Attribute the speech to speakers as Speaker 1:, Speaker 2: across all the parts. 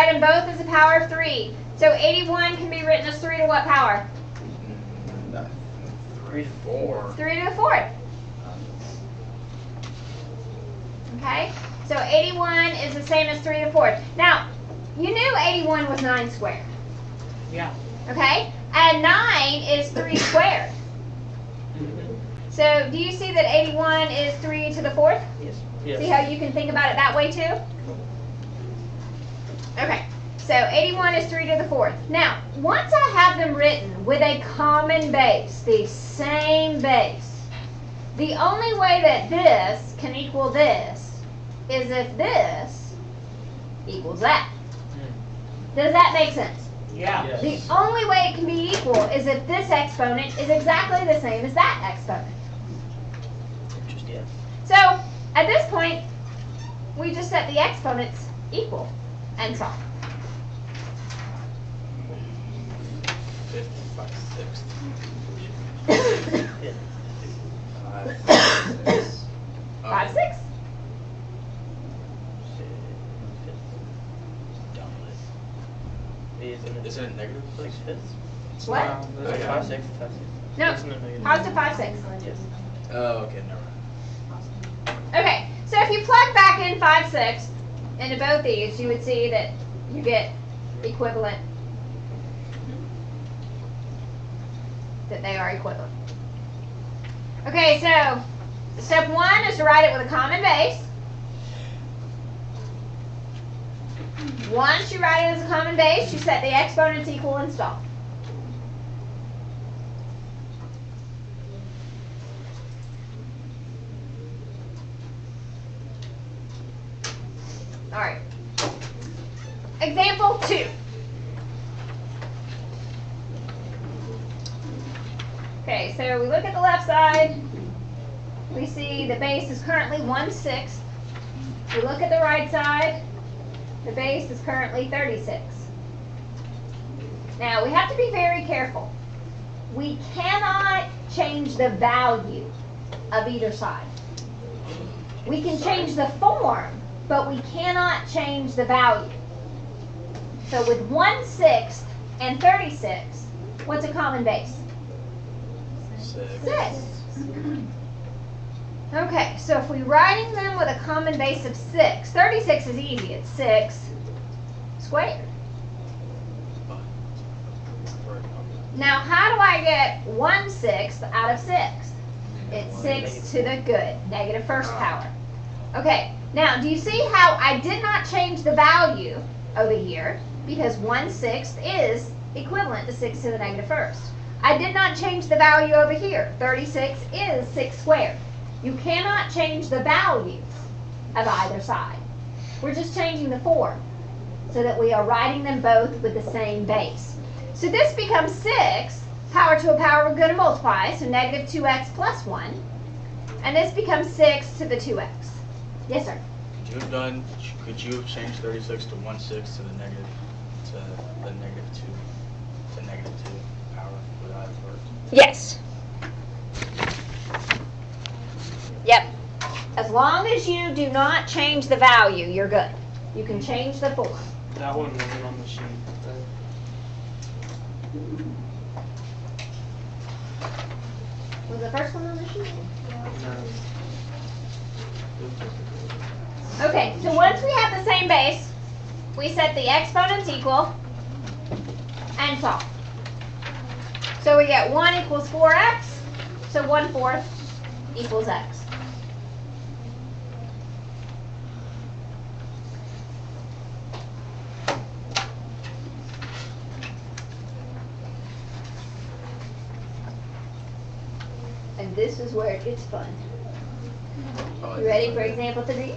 Speaker 1: them both as a power of 3. So 81 can be written as 3 to what power?
Speaker 2: 3 to 4.
Speaker 1: 3 to the 4th. Okay? So 81 is the same as 3 to the 4th. Now, you knew 81 was 9 squared.
Speaker 2: Yeah.
Speaker 1: Okay? And 9 is 3 squared. So do you see that 81 is 3 to the 4th?
Speaker 2: Yes. Yes.
Speaker 1: See how you can think about it that way too? Okay, so 81 is 3 to the 4th. Now, once I have them written with a common base, the same base, the only way that this can equal this is if this equals that. Does that make sense?
Speaker 2: Yeah.
Speaker 3: Yes.
Speaker 1: The only way it can be equal is if this exponent is exactly the same as that exponent.
Speaker 2: Interesting.
Speaker 1: So, at this point, we just set the exponents equal and solve.
Speaker 3: 55 sixths.
Speaker 1: 5, 6.
Speaker 3: Isn't it negative?
Speaker 2: 6 fifths?
Speaker 1: What?
Speaker 3: Oh, yeah.
Speaker 2: 5 6. 5 6.
Speaker 1: No,
Speaker 2: It's in the negative.
Speaker 1: positive 5, 6.
Speaker 2: Yes.
Speaker 3: Oh, okay, never mind.
Speaker 1: Okay, so if you plug back in 5, 6 into both these, you would see that you get equivalent, that they are equivalent. Okay, so step 1 is to write it with a common base. Once you write it as a common base, you set the exponents equal and solve. All right. Example 2. Okay, so we look at the left side. We see the base is currently 1/6. We look at the right side. The base is currently 36. Now, we have to be very careful. We cannot change the value of either side. We can change the form, but we cannot change the value. So with 1/6 and 36, what's a common base? 6. Okay, so if we're writing them with a common base of 6, 36 is easy. It's 6 squared. Now, how do I get 1/6 out of 6? It's 6 to the good, negative first power. Okay, now do you see how I did not change the value over here because 1/6 is equivalent to 6 to the negative first. I did not change the value over here. 36 is 6 squared. You cannot change the values of either side. We're just changing the form so that we are writing them both with the same base. So this becomes 6, power to a power we're going to multiply, so negative 2x plus 1. And this becomes 6 to the 2x. Yes, sir?
Speaker 3: Could you have changed 36 to 1/6 to the negative 2 power? Would that have worked?
Speaker 1: Yes. Yep. As long as you do not change the value, you're good. You can change the form.
Speaker 2: That one wasn't on the sheet.
Speaker 1: Was the first one on the sheet? Okay, so once we have the same base, we set the exponents equal and solve. So we get 1 equals 4x, so 1/4 equals x. And this is where it gets fun. You ready for example 3?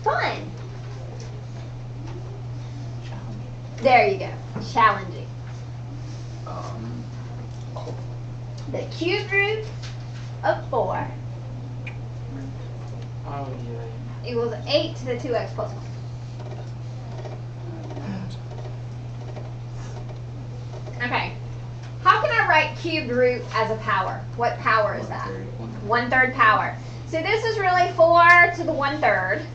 Speaker 1: Fun. There you go. Challenging. The cubed root of 4
Speaker 2: Oh, yeah.
Speaker 1: equals 8 to the 2x plus 1. Okay. How can I write cubed root as a power? What power is that? 1/3 power. So this is really 4 to the 1/3.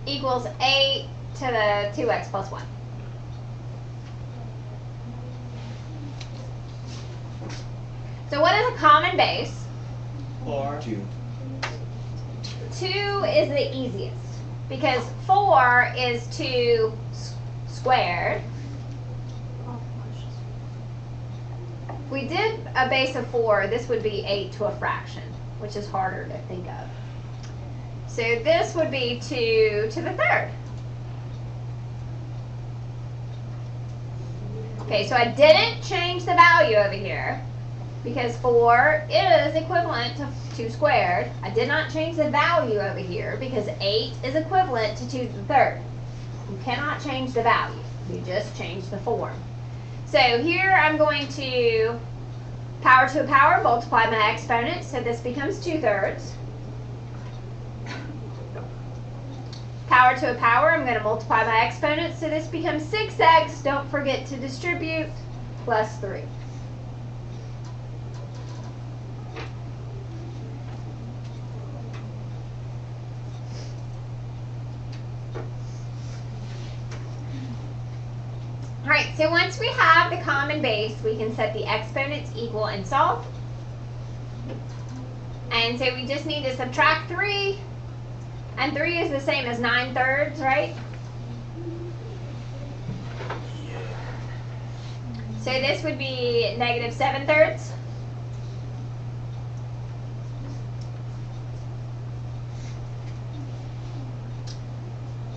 Speaker 1: equals 8 to the 2x plus 1. So what is a common base?
Speaker 2: 4.
Speaker 4: 2.
Speaker 1: 2 is the easiest because 4 is 2 squared. If we did a base of 4, this would be 8 to a fraction, which is harder to think of. So this would be 2 to the 3rd. Okay, so I didn't change the value over here because 4 is equivalent to 2 squared. I did not change the value over here because 8 is equivalent to 2 to the 3rd. You cannot change the value. You just change the form. So here I'm going to power to a power, multiply my exponent, so this becomes 2/3. Power to a power, I'm going to multiply my exponent, so this becomes 6x. Don't forget to distribute, plus 3. Alright, so once we have the common base, we can set the exponents equal and solve. And so we just need to subtract 3. And 3 is the same as 9/3, right? So this would be negative 7/3.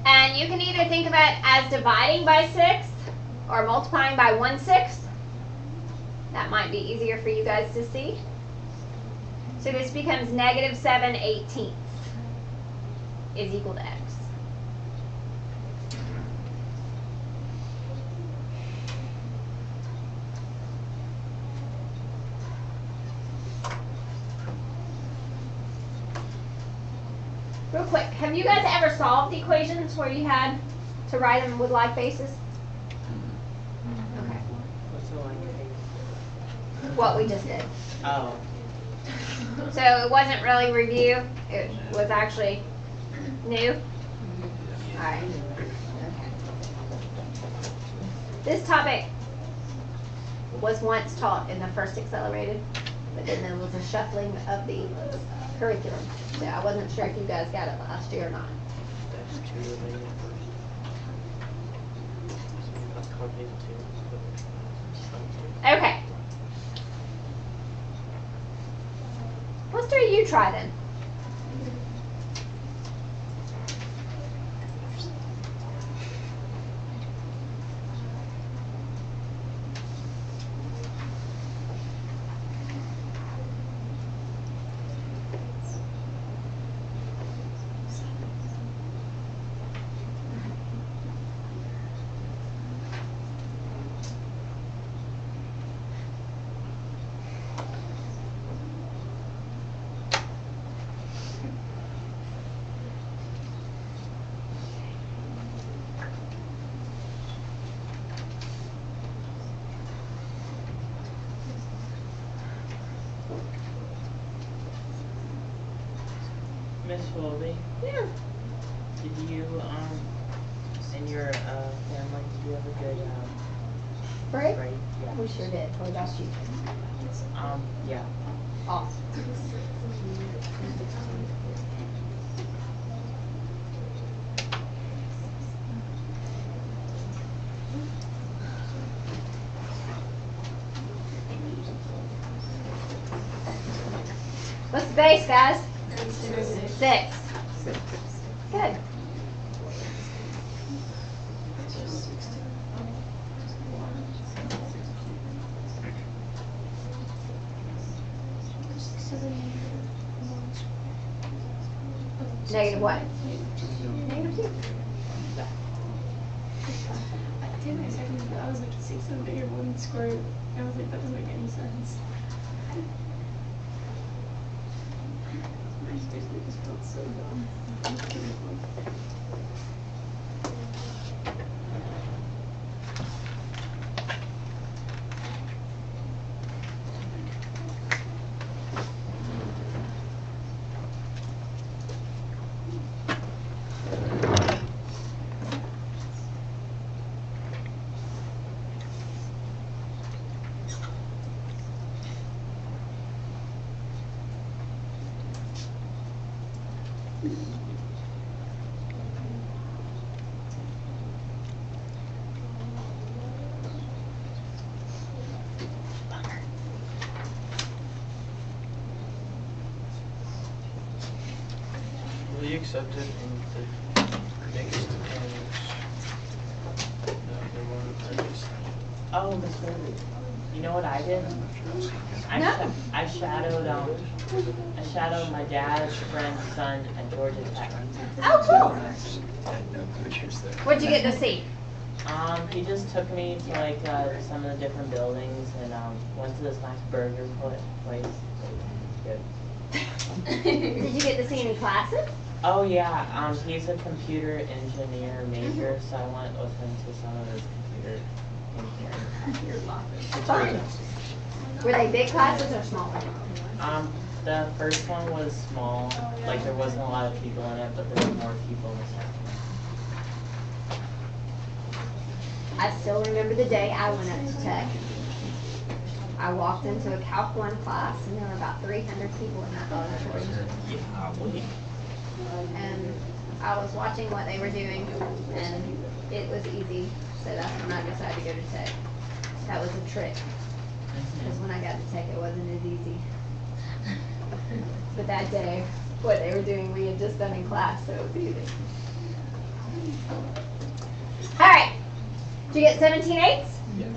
Speaker 1: And you can either think of it as dividing by 6 or multiplying by 1/6. That might be easier for you guys to see. So this becomes negative 7/18 is equal to x. Real quick, have you guys ever solved equations where you had to write them with like basis? Okay.
Speaker 2: What's the line case?
Speaker 1: What we just did.
Speaker 2: Oh.
Speaker 1: So it wasn't really review, it was actually new? Alright. Okay. This topic was once taught in the first accelerated, but then there was a shuffling of the curriculum. So I wasn't sure if you guys got it last year or not.
Speaker 2: That's true. That's complicated too.
Speaker 1: Okay. Let's do a U try then.
Speaker 5: Miss Foley,
Speaker 1: Yeah.
Speaker 5: did you, in your, family, did you have a good,
Speaker 1: Break?
Speaker 5: break? Yeah.
Speaker 1: We sure did. What about you?
Speaker 5: Yeah.
Speaker 1: Awesome. What's the base, guys? 6. Good. Negative what? Negative 2.
Speaker 6: I did my second, but I was like 6 and bigger 1 squared. I was like, that doesn't make any sense. My basically just felt so dumb.
Speaker 2: be accepted in the biggest areas. The one I just.
Speaker 5: Oh, Miss Ruby, you know what I did?
Speaker 1: No.
Speaker 5: I shadowed my dad's friend's son at Georgia Tech.
Speaker 1: Oh, cool.
Speaker 4: No pictures there.
Speaker 1: What'd you get to see?
Speaker 5: He just took me to like some of the different buildings and went to this nice burger place. Good.
Speaker 1: Did you get to see any classes?
Speaker 5: Oh yeah, he's a computer engineer major, so I went with him to some of his computer engineering.
Speaker 1: Fun. Were they big classes or small?
Speaker 5: The first one was small, like there wasn't a lot of people in it, but there were more people in the second one.
Speaker 1: I still remember the day I went up to Tech. I walked into a Calc 1 class and there were about 300 people in that auditorium.
Speaker 5: Yeah, wait.
Speaker 1: And I was watching what they were doing and it was easy. So that's when I decided to go to Tech. That was a trick. Because when I got to Tech it wasn't as easy. But that day, what they were doing we had just done in class, so it was easy. Alright. Did you get 17/8?
Speaker 3: Yeah,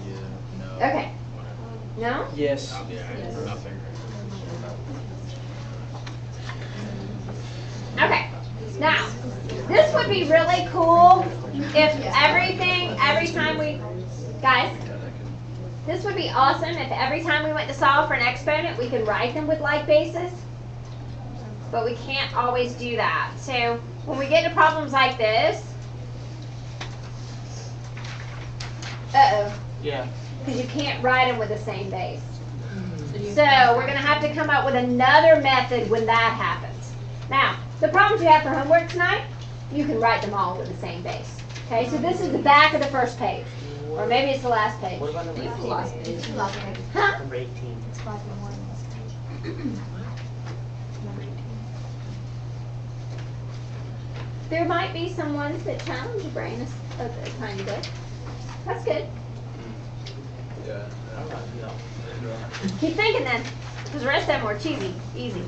Speaker 3: no.
Speaker 1: Okay.
Speaker 3: Whatever.
Speaker 1: No?
Speaker 2: Yes.
Speaker 3: Yeah, nothing.
Speaker 1: Okay. Now, this would be really cool if every time we, guys, this would be awesome if every time we went to solve for an exponent, we could write them with like basis. But we can't always do that. So when we get to problems like this,
Speaker 5: Yeah.
Speaker 1: because you can't write them with the same base. So we're going to have to come up with another method when that happens. Now, the problems you have for homework tonight, you can write them all with the same base. Okay, so this is the back of the first page. Or maybe it's the last page.
Speaker 2: What about number 18?
Speaker 1: Huh?
Speaker 2: Number 18.
Speaker 1: There might be some ones that challenge your brain a tiny bit. That's good.
Speaker 4: Yeah.
Speaker 1: Keep thinking then, because the rest of them were cheesy, easy.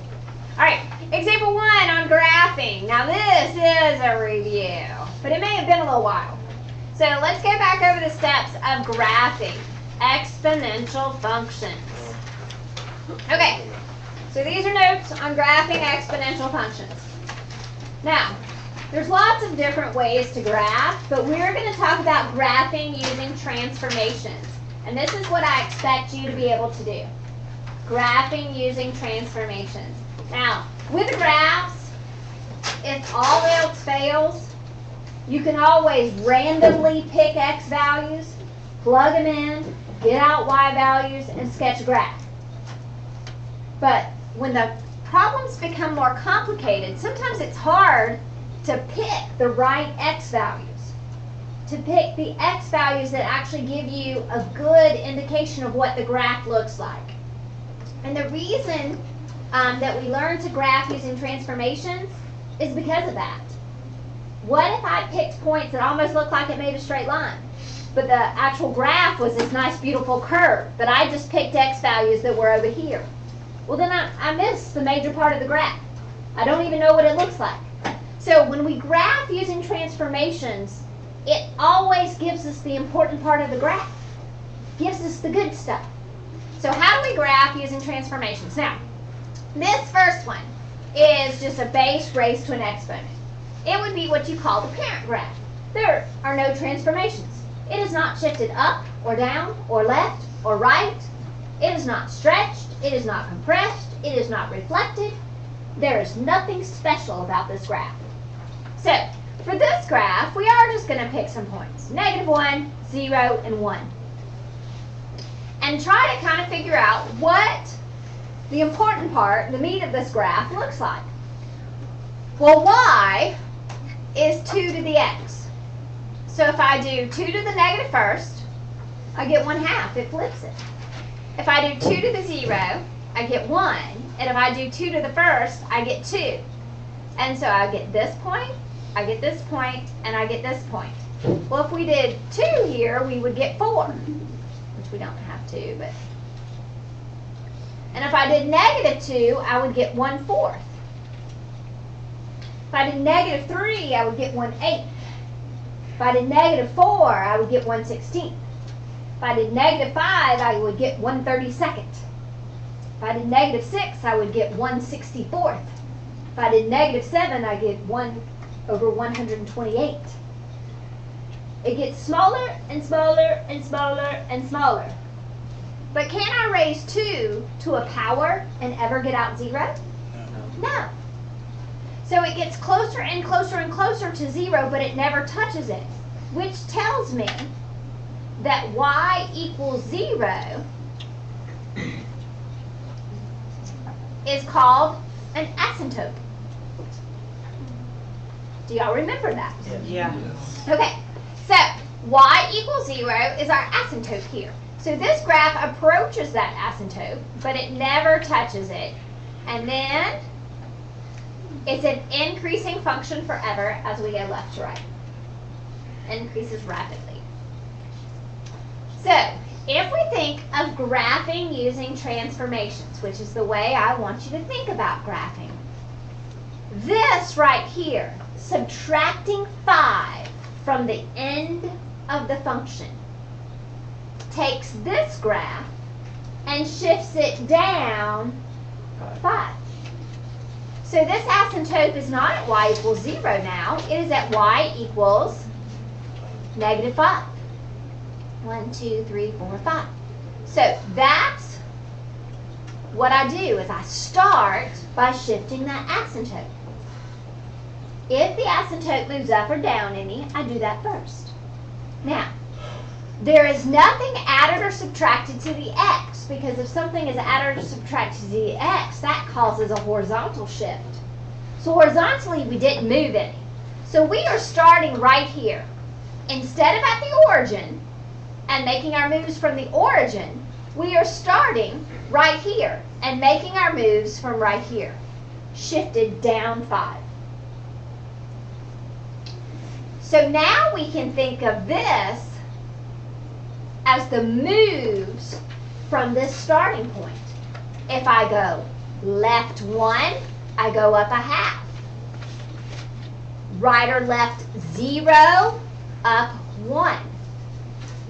Speaker 1: All right, example 1 on graphing. Now this is a review, but it may have been a little while. So let's go back over the steps of graphing exponential functions. Okay, so these are notes on graphing exponential functions. Now, there's lots of different ways to graph, but we're going to talk about graphing using transformations. And this is what I expect you to be able to do. Graphing using transformations. Now, with graphs, if all else fails, you can always randomly pick x values, plug them in, get out y values, and sketch a graph. But when the problems become more complicated, sometimes it's hard to pick the right x values. To pick the x values that actually give you a good indication of what the graph looks like. And the reason that we learn to graph using transformations is because of that. What if I picked points that almost looked like it made a straight line, but the actual graph was this nice beautiful curve, but I just picked x values that were over here? Well, then I missed the major part of the graph. I don't even know what it looks like. So when we graph using transformations, it always gives us the important part of the graph. Gives us the good stuff. So how do we graph using transformations? Now, this first one is just a base raised to an exponent. It would be what you call the parent graph. There are no transformations. It is not shifted up or down or left or right. It is not stretched. It is not compressed. It is not reflected. There is nothing special about this graph. So, for this graph, we are just going to pick some points. -1, 0, and 1. And try to kind of figure out what the important part, the meat of this graph, looks like. Well, y is 2 to the x. So if I do 2 to the negative first, I get 1/2. It flips it. If I do 2 to the 0, I get 1. And if I do 2 to the first, I get 2. And so I get this point, I get this point, and I get this point. Well, if we did 2 here, we would get 4, which we don't have to, but. And if I did -2, I would get 1/4. If I did negative 3, I would get 1/8. If I did negative 4, I would get 1/16. If I did negative 5, I would get 1/32. If I did negative 6, I would get 1/64. If I did negative 7, I get 1/128. It gets smaller and smaller and smaller and smaller. But can I raise 2 to a power and ever get out 0? No. So it gets closer and closer and closer to 0, but it never touches it, which tells me that y equals 0 is called an asymptote. Do y'all remember that?
Speaker 5: Yeah.
Speaker 1: Okay, so y equals 0 is our asymptote here. So this graph approaches that asymptote, but it never touches it. And then it's an increasing function forever as we go left to right. Increases rapidly. So if we think of graphing using transformations, which is the way I want you to think about graphing, this right here, subtracting 5 from the end of the function, takes this graph and shifts it down 5. So this asymptote is not at y equals 0 now. It is at y equals negative 5. 1, 2, 3, 4, 5. So that's what I do is I start by shifting that asymptote. If the asymptote moves up or down any, I do that first. Now, there is nothing added or subtracted to the x, because if something is added or subtracted to the x, that causes a horizontal shift. So horizontally, we didn't move any. So we are starting right here. Instead of at the origin and making our moves from the origin, we are starting right here and making our moves from right here. Shifted down 5. So now we can think of this as the moves from this starting point. If I go left 1, I go up a half. Right or left 0, up 1.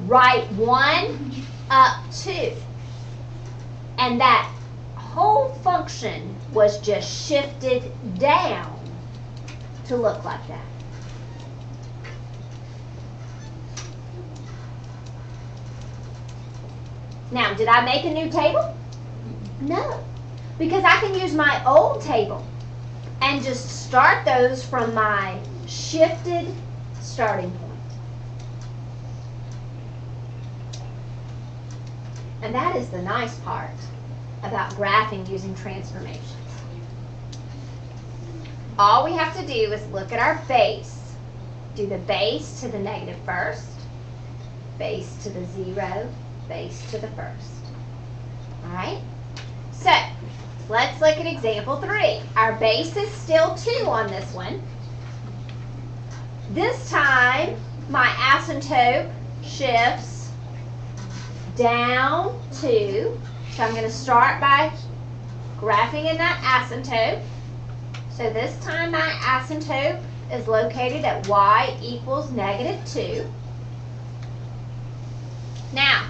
Speaker 1: Right 1, up 2. And that whole function was just shifted down to look like that. Now, did I make a new table? No, because I can use my old table and just start those from my shifted starting point. And that is the nice part about graphing using transformations. All we have to do is look at our base. Do the base to the negative first, base to the 0, base to the first. All right? So, let's look at example 3. Our base is still 2 on this one. This time, my asymptote shifts down 2. So I'm going to start by graphing in that asymptote. So this time my asymptote is located at y equals negative 2. Now,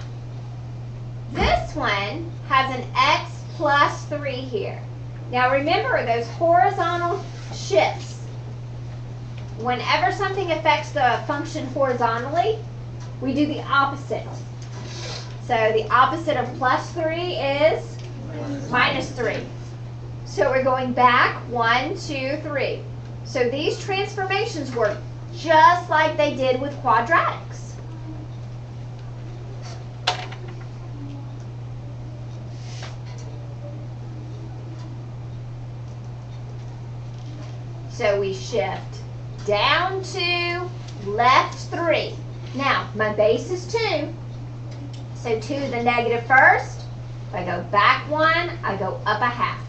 Speaker 1: this one has an x plus 3 here. Now remember those horizontal shifts. Whenever something affects the function horizontally, we do the opposite. So the opposite of plus 3 is minus 3. So we're going back 1, 2, 3. So these transformations work just like they did with quadratics. So we shift down 2, left 3. Now, my base is 2. So 2 to the negative first. If I go back 1, I go up a half.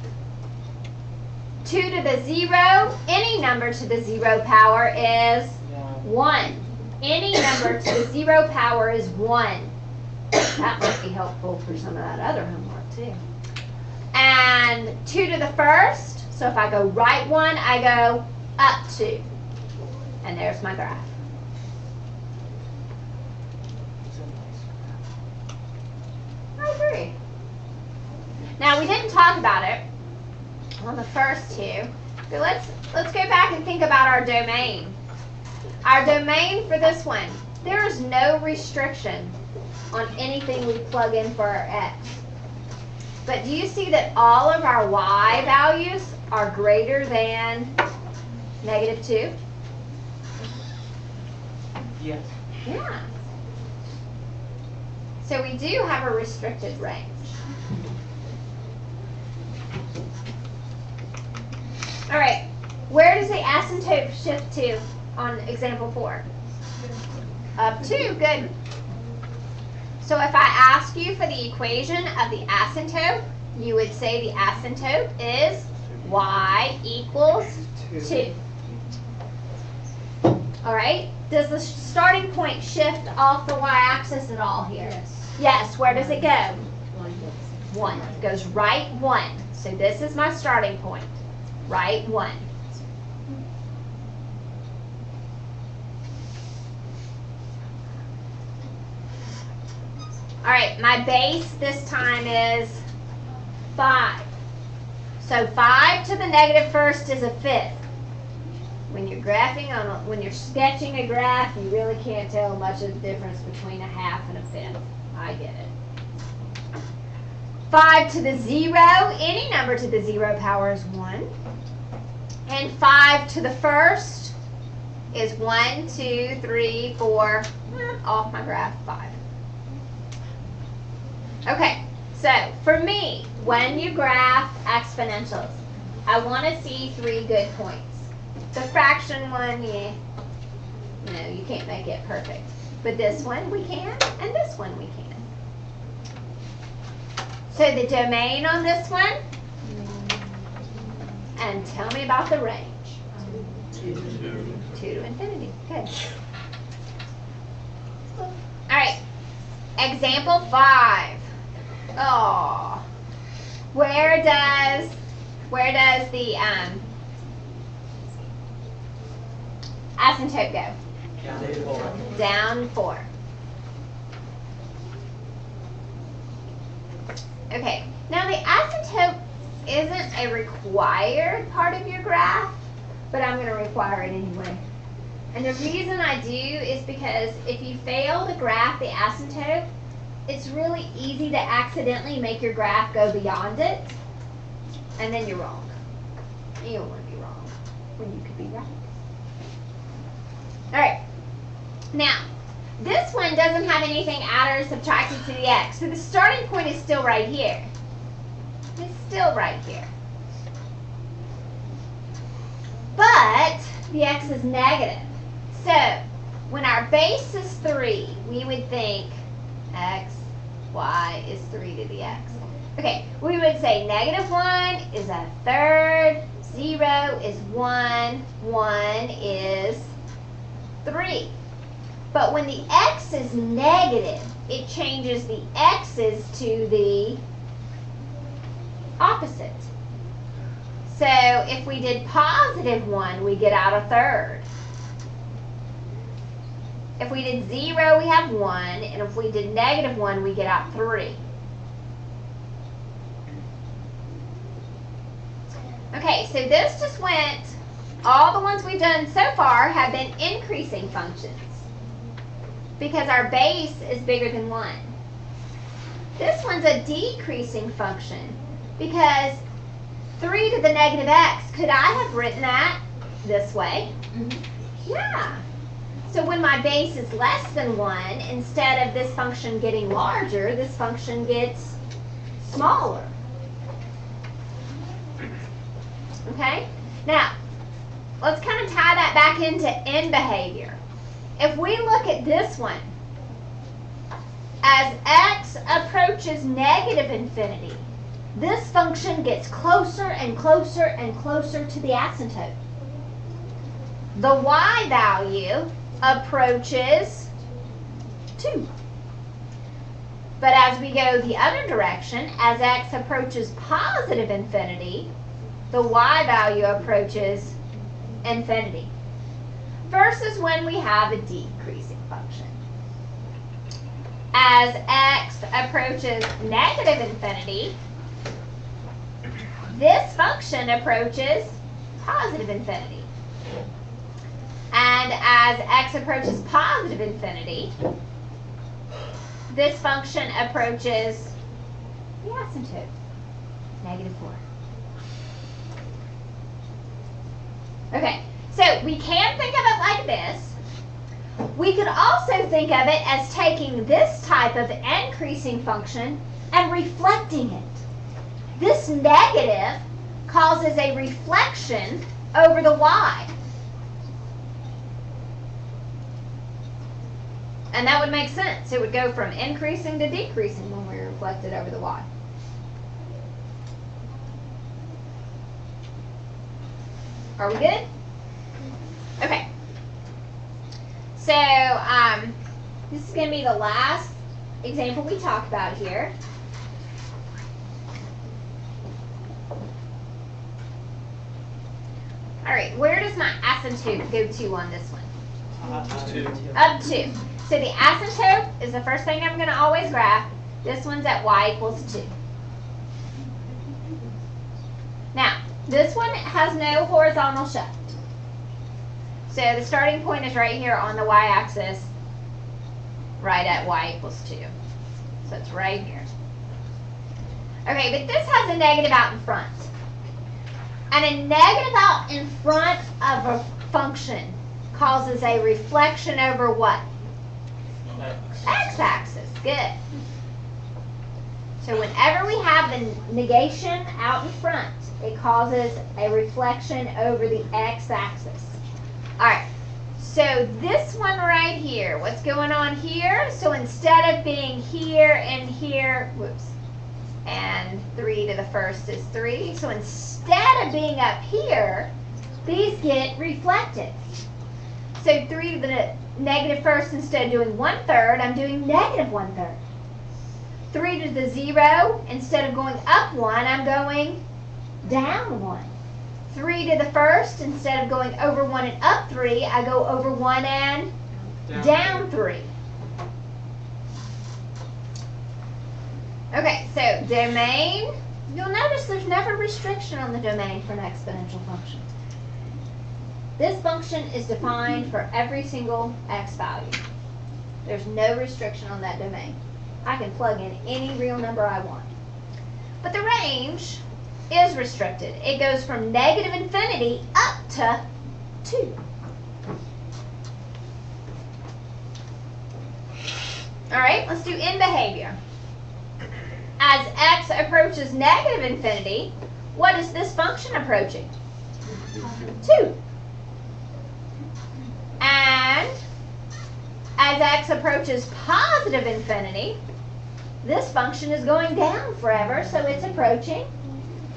Speaker 1: 2 to the 0, any number to the 0 power is 1. Any number to the 0 power is 1. That might be helpful for some of that other homework too. And 2 to the first, so if I go right 1, I go up to. And there's my graph. I agree. Now we didn't talk about it on the first two, but let's go back and think about our domain. Our domain for this one, there is no restriction on anything we plug in for our x. But do you see that all of our y values are greater than -2?
Speaker 5: Yes.
Speaker 1: Yeah. So we do have a restricted range. All right, where does the asymptote shift to on example 4? Up 2, good. So if I ask you for the equation of the asymptote, you would say the asymptote is y equals 2. All right, does the starting point shift off the y-axis at all here?
Speaker 6: Yes.
Speaker 1: Yes, where does it go? 1. It goes right 1. So this is my starting point. Right 1. All right, my base this time is 5. So 5 to the -1st is a 5th. When you're when you're sketching a graph, you really can't tell much of the difference between a 1/2 and a 5th. I get it. 5 to the 0, any number to the 0 power is 1. And 5 to the 1st is 1, 2, 3, 4, off my graph, 5. Okay, so for me, when you graph exponentials, I want to see 3 good points. The fraction one, yeah, you can't make it perfect. But this one we can, and this one we can. So the domain on this one, and tell me about the range. 2 to infinity, good. All right, example 5. Oh, where does the asymptote go?
Speaker 5: Down 4.
Speaker 1: Down 4. Okay, now the asymptote isn't a required part of your graph, but I'm going to require it anyway. And the reason I do is because if you fail to graph the asymptote, it's really easy to accidentally make your graph go beyond it, and then you're wrong. You don't want to be wrong when you could be right. All right, now this one doesn't have anything added or subtracted to the x, so the starting point is still right here. It's still right here. But the x is negative. So when our base is 3, we would think x, y is 3 to the x. Okay, we would say -1 is a third, 0 is 1, 1 is 3. But when the x is negative, it changes the x's to the opposite. So if we did +1, we get out a third. If we did 0, we have 1, and if we did -1, we get out 3. Okay, so this just went, all the ones we've done so far have been increasing functions because our base is bigger than 1. This one's a decreasing function because 3 to the -x, could I have written that this way? Yeah. So when my base is less than 1, instead of this function getting larger, this function gets smaller. Okay? Now, let's kind of tie that back into end behavior. If we look at this one, as x approaches -infinity, this function gets closer and closer and closer to the asymptote. The y value approaches 2. But as we go the other direction, as x approaches +infinity, the y value approaches infinity versus when we have a decreasing function. As x approaches negative infinity, this function approaches positive infinity. And as x approaches positive infinity, this function approaches the asymptote, -4. Okay, so we can think of it like this. We could also think of it as taking this type of increasing function and reflecting it. This negative causes a reflection over the y. And that would make sense. It would go from increasing to decreasing when we reflect it over the y. Are we good? Okay. So, this is going to be the last example we talk about here. All right, where does my asymptote go to on this one? Up 2. So the asymptote is the first thing I'm going to always graph. This one's at y equals 2. Now, this one has no horizontal shift. So the starting point is right here on the y-axis, right at y equals 2. So it's right here. Okay, but this has a negative out in front. And a negative out in front of a function causes a reflection over what? X-axis. Good. So whenever we have the negation out in front, it causes a reflection over the x-axis. All right. So this one right here, what's going on here? So instead of being here and here, whoops, and 3 to the first is 3. So instead of being up here, these get reflected. So 3 to the negative first, instead of doing 1/3, I'm doing -1/3. 3 to the 0, instead of going up 1, I'm going down 1. 3 to the first, instead of going over 1 and up 3, I go over 1 and down 3. Okay, so domain, you'll notice there's never restriction on the domain for an exponential function. This function is defined for every single x value. There's no restriction on that domain. I can plug in any real number I want. But the range is restricted. It goes from negative infinity up to 2. All right, let's do in behavior. As x approaches negative infinity, what is this function approaching? 2. And as x approaches positive infinity, this function is going down forever, so it's approaching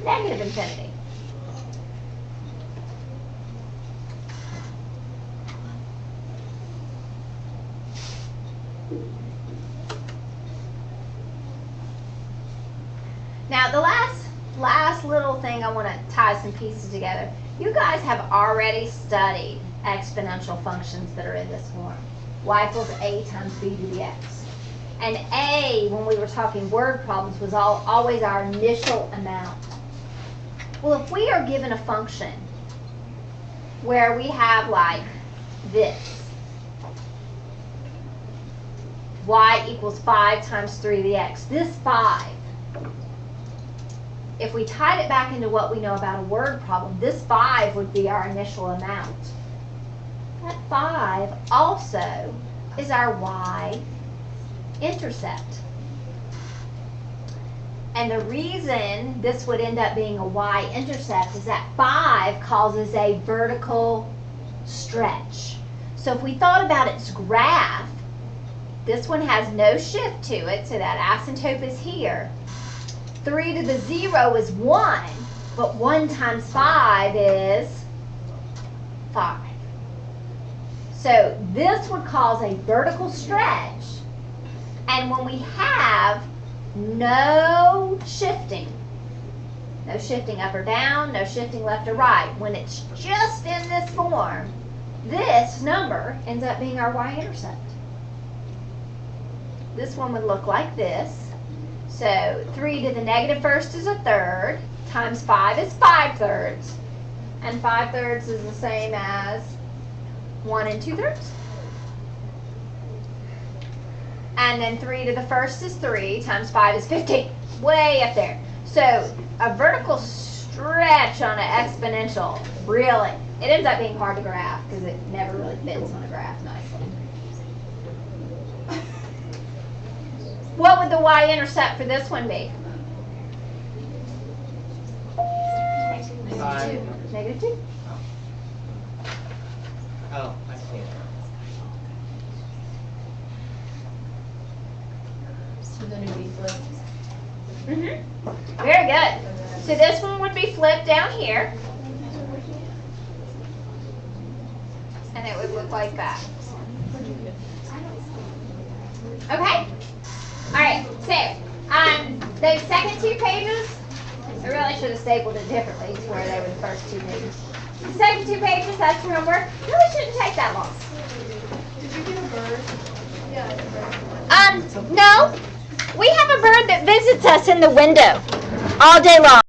Speaker 1: negative infinity. Now the last little thing I want to tie some pieces together. You guys have already studied exponential functions that are in this form. Y equals a times b to the x. And a, when we were talking word problems, was always our initial amount. Well, if we are given a function where we have like this, y equals 5 times 3 to the x, this 5, if we tied it back into what we know about a word problem, this 5 would be our initial amount. That 5 also is our y-intercept. And the reason this would end up being a y-intercept is that 5 causes a vertical stretch. So if we thought about its graph, this one has no shift to it, so that asymptote is here. 3 to the 0 is 1, but 1 times 5 is 5. So this would cause a vertical stretch, and when we have no shifting, No shifting up or down, no shifting left or right. When it's just in this form, this number ends up being our y-intercept. This one would look like this. So 3 to the negative first is a third, times 5 is 5/3, and 5/3 is the same as 1 2/3. And then 3 to the first is 3, times 5 is 15, way up there. So a vertical stretch on an exponential, really, it ends up being hard to graph because it never really fits on a graph nicely. What would the y-intercept for this one be? Negative 2.
Speaker 2: Oh, I see it.
Speaker 6: So then it'd be flipped.
Speaker 1: Very good. So this one would be flipped down here. And it would look like that. Okay? Alright, so those second 2 pages, I really should have stapled it differently to where they were the first 2 pages. The second 2 pages, that's your homework. Really shouldn't take that long.
Speaker 6: Did you get a bird? Yeah, a bird.
Speaker 1: No. We have a bird that visits us in the window all day long.